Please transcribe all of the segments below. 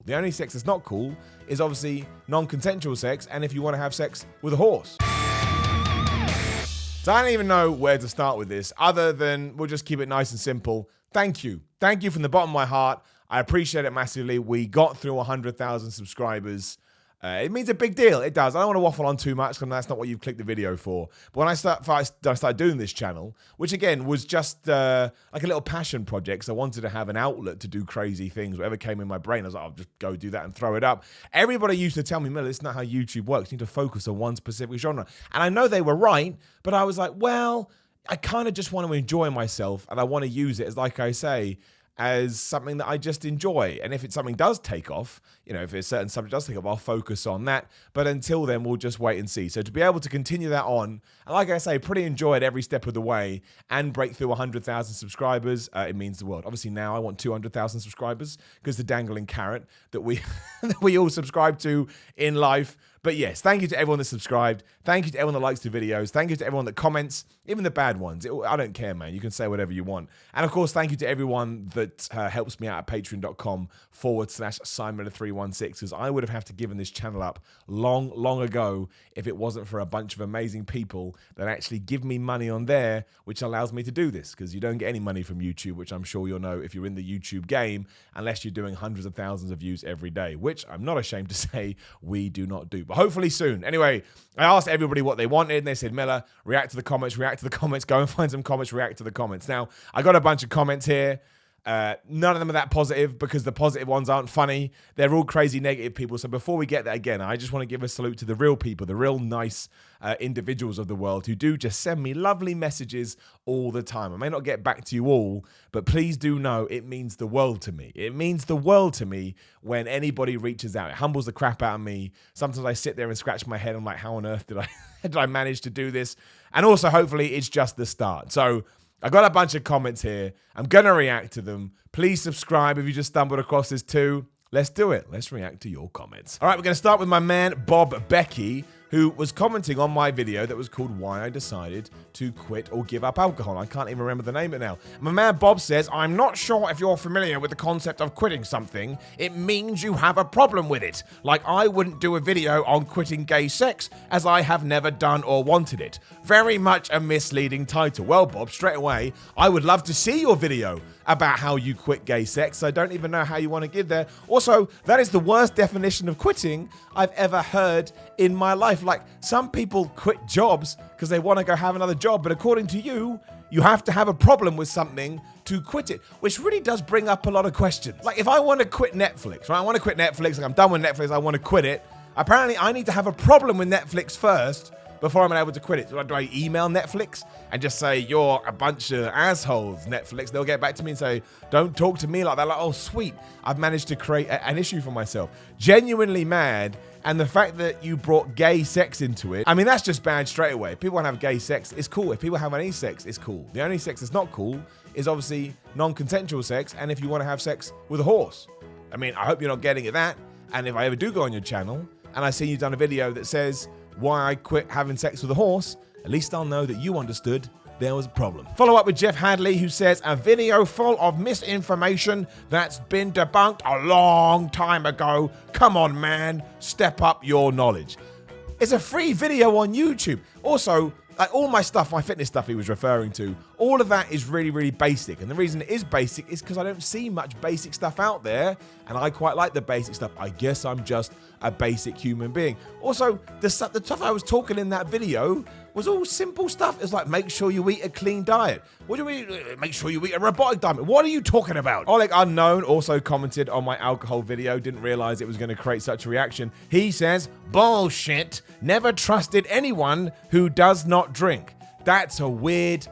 The only sex that's not cool is obviously non-consensual sex, and if you want to have sex with a horse. So I don't even know where to start with this, other than we'll just keep it nice and simple. Thank you. Thank you from the bottom of my heart. I appreciate it massively. We got through 100,000 subscribers. It means a big deal. It does. I don't want to waffle on too much because that's not what you've clicked the video for. But when I started doing this channel, which again was just like a little passion project, so I wanted to have an outlet to do crazy things. Whatever came in my brain, I was like, I'll just go do that and throw it up. Everybody used to tell me, Miller, it's not how YouTube works. You need to focus on one specific genre. And I know they were right, but I was like, well, I kind of just want to enjoy myself, and I want to use it as, like I say, as something that I just enjoy. And if it's something does take off, you know, if a certain subject does take off, I'll focus on that. But until then, we'll just wait and see. So to be able to continue that on, and like I say, pretty enjoyed every step of the way and break through 100,000 subscribers, it means the world. Obviously now I want 200,000 subscribers because the dangling carrot that we that we all subscribe to in life. But yes, thank you to everyone that subscribed. Thank you to everyone that likes the videos. Thank you to everyone that comments, even the bad ones. I don't care, man. You can say whatever you want. And of course, thank you to everyone that helps me out at patreon.com/Simon316, because I would have had to given this channel up long, long ago if it wasn't for a bunch of amazing people that actually give me money on there, which allows me to do this, because you don't get any money from YouTube, which I'm sure you'll know if you're in the YouTube game, unless you're doing hundreds of thousands of views every day, which I'm not ashamed to say we do not do. But hopefully soon. Anyway, I asked everybody what they wanted, and they said, Miller, react to the comments, go and find some comments, react to the comments. Now, I got a bunch of comments here. None of them are that positive because the positive ones aren't funny. They're all crazy negative people. So before we get that again, I just want to give a salute to the real people, the real nice individuals of the world who do just send me lovely messages all the time. I may not get back to you all, but please do know it means the world to me. It means the world to me when anybody reaches out. It humbles the crap out of me. Sometimes I sit there and scratch my head. I'm like, how on earth did I manage to do this? And also, hopefully, it's just the start. So I got a bunch of comments here. I'm going to react to them. Please subscribe if you just stumbled across this too. Let's do it. Let's react to your comments. All right, we're going to start with my man, Bob Becky, who was commenting on my video that was called Why I Decided to Quit or Give Up Alcohol. I can't even remember the name of it now. My man Bob says, I'm not sure if you're familiar with the concept of quitting something. It means you have a problem with it. Like I wouldn't do a video on quitting gay sex as I have never done or wanted it. Very much a misleading title. Well, Bob, straight away, I would love to see your video about how you quit gay sex. I don't even know how you want to get there. Also, that is the worst definition of quitting I've ever heard in my life. Like, some people quit jobs because they want to go have another job, but according to you, you have to have a problem with something to quit it, which really does bring up a lot of questions. Like, if I want to quit Netflix, right? I want to quit Netflix, like I'm done with Netflix, I want to quit it. Apparently, I need to have a problem with Netflix first before I'm able to quit it. Do I email Netflix and just say, you're a bunch of assholes, Netflix? They'll get back to me and say, don't talk to me like that. Like, oh, sweet, I've managed to create an issue for myself. Genuinely mad. And the fact that you brought gay sex into it, I mean, that's just bad straight away. If people want to have gay sex, it's cool. If people have any sex, it's cool. The only sex that's not cool is obviously non-consensual sex, and if you want to have sex with a horse. I mean, I hope you're not getting at that. And if I ever do go on your channel and I see you've done a video that says why I quit having sex with a horse, at least I'll know that you understood there was a problem. Follow up with Jeff Hadley, who says, a video full of misinformation that's been debunked a long time ago. Come on, man, step up your knowledge. It's a free video on YouTube. Also, like all my stuff, my fitness stuff he was referring to, all of that is really, really basic. And the reason it is basic is because I don't see much basic stuff out there. And I quite like the basic stuff. I guess I'm just a basic human being. Also, the stuff I was talking in that video was all simple stuff. It's like, make sure you eat a clean diet. What do we make sure you eat a robotic diet? What are you talking about? Oleg Unknown also commented on my alcohol video. Didn't realize it was going to create such a reaction. He says, bullshit. Never trusted anyone who does not drink. That's a weird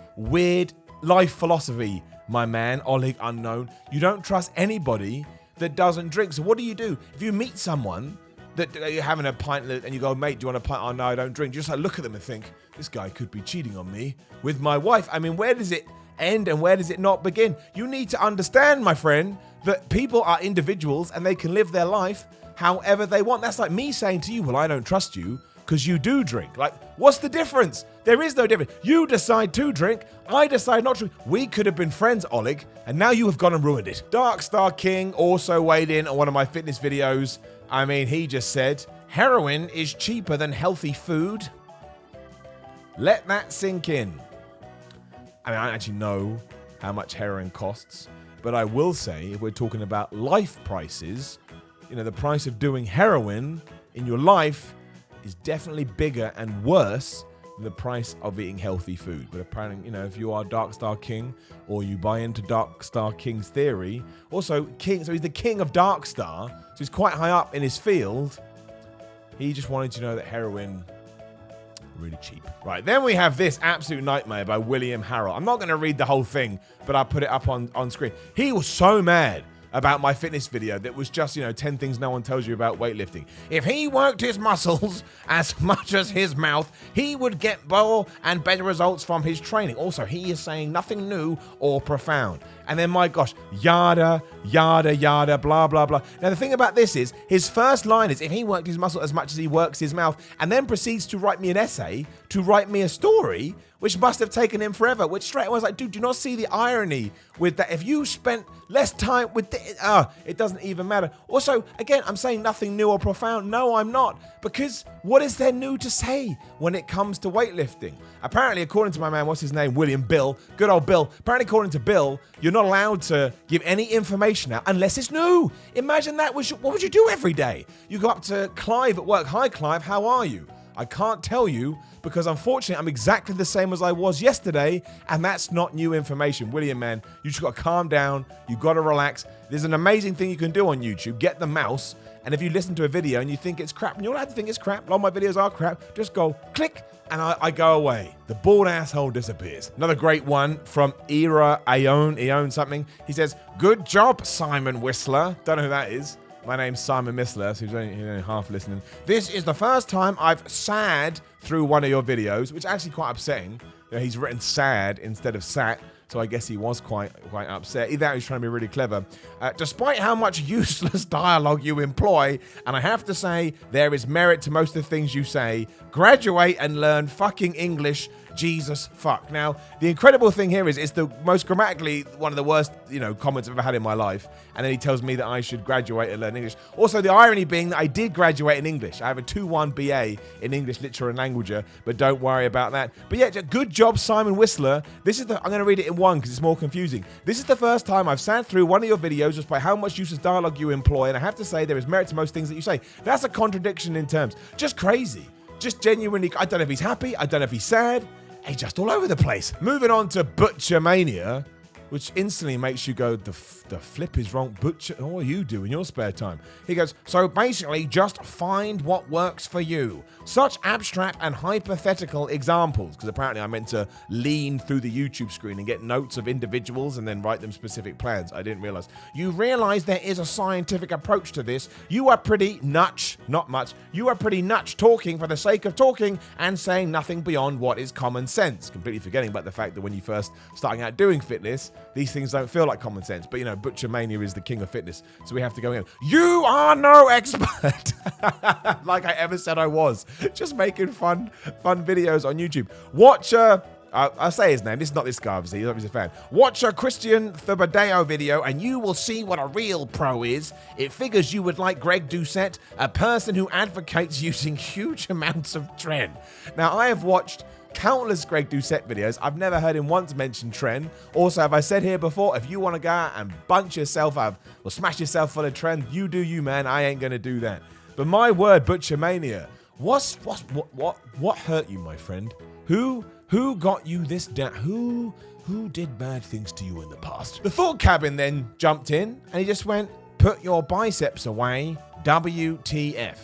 life philosophy, my man, Oleg Unknown. You don't trust anybody that doesn't drink. So what do? If you meet someone that you're having a pint and you go, mate, do you want a pint? Oh, no, I don't drink. You just like look at them and think, this guy could be cheating on me with my wife. I mean, where does it end and where does it not begin? You need to understand, my friend, that people are individuals and they can live their life however they want. That's like me saying to you, well, I don't trust you. because you do drink. Like, what's the difference? There is no difference. You decide to drink, I decide not to. We could have been friends, Oleg, and now you have gone and ruined it. Darkstar King also weighed in on one of my fitness videos. I mean, he just said, heroin is cheaper than healthy food. Let that sink in. I mean, I don't actually know how much heroin costs, but I will say, if we're talking about life prices, you know, the price of doing heroin in your life is definitely bigger and worse than the price of eating healthy food. But apparently, you know, if you are Darkstar King or you buy into Darkstar King's theory, also King, so he's the king of Darkstar, so he's quite high up in his field. He just wanted to know that heroin really cheap. Right, then we have this absolute nightmare by William Harrell. I'm not going to read the whole thing, but I'll put it up on screen. He was so mad about my fitness video that was just, 10 things no one tells you about weightlifting. If he worked his muscles as much as his mouth, he would get more and better results from his training. Also, he is saying nothing new or profound. And then, my gosh, yada, yada, yada, blah, blah, blah. Now, the thing about this is, his first line is, if he worked his muscle as much as he works his mouth, and then proceeds to write me an essay, to write me a story, which must have taken him forever, which straight away I was like, dude, do you not see the irony with that? If you spent less time with it doesn't even matter. Also, again, I'm saying nothing new or profound. No, I'm not. Because what is there new to say when it comes to weightlifting? Apparently, according to my man, what's his name? Bill, good old Bill. Apparently, according to Bill, you're not allowed to give any information out unless it's new. Imagine that. What would you do every day? You go up to Clive at work. Hi, Clive, how are you? I can't tell you because unfortunately I'm exactly the same as I was yesterday, and that's not new information. William, man, you just got to calm down. You got to relax. There's an amazing thing you can do on YouTube. Get the mouse, and if you listen to a video and you think it's crap, and you're allowed to think it's crap, a lot of my videos are crap, just go click, and I go away. The bald asshole disappears. Another great one from Eon something. He says, good job, Simon Whistler. Don't know who that is. My name's Simon Missler, so he's only half listening. This is the first time I've sad through one of your videos, which is actually quite upsetting. He's written sad instead of sat, so I guess he was quite upset. Either he's trying to be really clever. Despite how much useless dialogue you employ, and I have to say, there is merit to most of the things you say, graduate and learn fucking English. Jesus fuck. Now, the incredible thing here is it's the most grammatically one of the worst, comments I've ever had in my life. And then he tells me that I should graduate and learn English. Also, the irony being that I did graduate in English. I have a 2-1 BA in English Literature and Language, but don't worry about that. But yeah, good job, Simon Whistler. I'm going to read it in one because it's more confusing. This is the first time I've sat through one of your videos just by how much useless dialogue you employ, and I have to say there is merit to most things that you say. That's a contradiction in terms. Just crazy. Just genuinely, I don't know if he's happy, I don't know if he's sad. He's just all over the place. Moving on to Butcher Mania, which instantly makes you go, the flip is wrong. Butcher, what do you do in your spare time? He goes, so basically just find what works for you. Such abstract and hypothetical examples, because apparently I meant to lean through the YouTube screen and get notes of individuals and then write them specific plans. I didn't realize. You realize there is a scientific approach to this. You are pretty nutch, not much. You are pretty nutch talking for the sake of talking and saying nothing beyond what is common sense. Completely forgetting about the fact that when you first starting out doing fitness, these things don't feel like common sense. But Butcher Mania is the king of fitness, so we have to go in. You are no expert, like I ever said I was. Just making fun videos on YouTube. Watch I'll say his name. This is not this guy, obviously. He's a fan. Watch a Christian Thibaudeau video and you will see what a real pro is. It figures you would like Greg Doucette, a person who advocates using huge amounts of tren. Now, I have watched countless Greg Doucette videos. I've never heard him once mention tren. Also, have I said here before, if you want to go out and bunch yourself up or smash yourself full of tren, you do you, man. I ain't going to do that. But my word, Butcher Mania, what hurt you, my friend? Who got you this down? Who did bad things to you in the past? The Thought Cabin then jumped in and he just went, put your biceps away, WTF.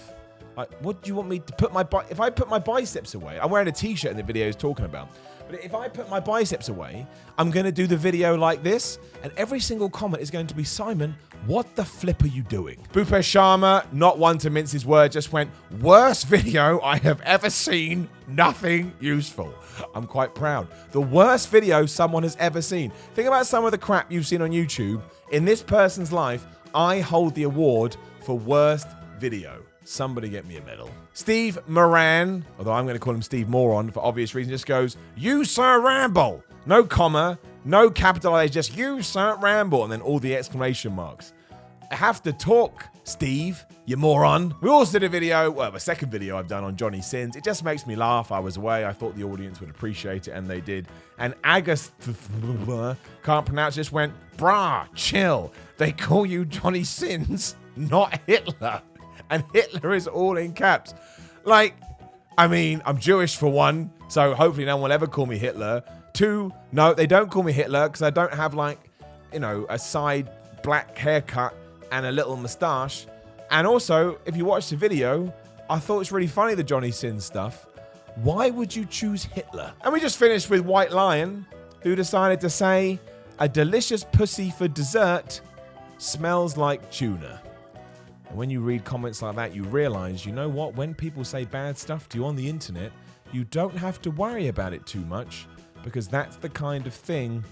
Like, what do you want me to put if I put my biceps away, I'm wearing a t-shirt in the video he's talking about, but if I put my biceps away, I'm going to do the video like this, and every single comment is going to be, Simon, what the flip are you doing? Bhupesh Sharma, not one to mince his word, just went, worst video I have ever seen, nothing useful. I'm quite proud. The worst video someone has ever seen. Think about some of the crap you've seen on YouTube. In this person's life, I hold the award for worst video. Somebody get me a medal. Steve Moran, although I'm going to call him Steve Moron for obvious reasons, just goes, "You Sir Ramble." No comma, no capitalized, just "You Sir Ramble," and then all the exclamation marks. I have to talk, Steve, you moron. We also did a video, well, the second video I've done on Johnny Sins. It just makes me laugh. I was away. I thought the audience would appreciate it, and they did. And Agus, can't pronounce this, went, "Brah, chill. They call you Johnny Sins, not Hitler." And Hitler is all in caps. Like, I mean, I'm Jewish for one, so hopefully no one will ever call me Hitler. Two, no, they don't call me Hitler because I don't have, like, you know, a side black haircut and a little moustache. And also, if you watch the video, I thought it's really funny, the Johnny Sins stuff. Why would you choose Hitler? And we just finished with White Lion, who decided to say, "A delicious pussy for dessert smells like tuna." And when you read comments like that, you realize, you know what? When people say bad stuff to you on the internet, you don't have to worry about it too much because that's the kind of thing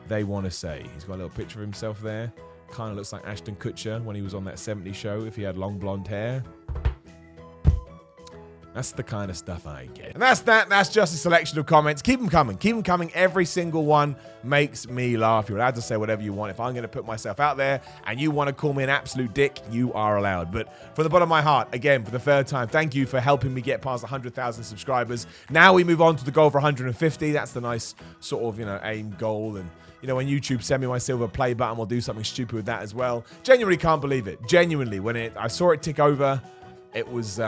they want to say. He's got a little picture of himself there. Kind of looks like Ashton Kutcher when he was on that 70s show if he had long blonde hair. That's the kind of stuff I get. And that's that. That's just a selection of comments. Keep them coming. Keep them coming. Every single one makes me laugh. You're allowed to say whatever you want. If I'm going to put myself out there and you want to call me an absolute dick, you are allowed. But from the bottom of my heart, again, for the third time, thank you for helping me get past 100,000 subscribers. Now we move on to the goal for 150. That's the nice sort of, you know, aim goal. And, you know, when YouTube send me my silver play button, we'll do something stupid with that as well. Genuinely can't believe it. Genuinely, when I saw it tick over, it was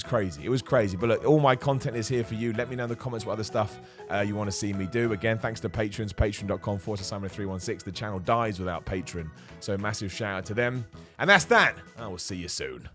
crazy. It was crazy. But look, all my content is here for you. Let me know in the comments what other stuff you want to see me do. Again, thanks to patrons, patreon.com/Simon316. The channel dies without Patreon. So massive shout out to them. And that's that. I will see you soon.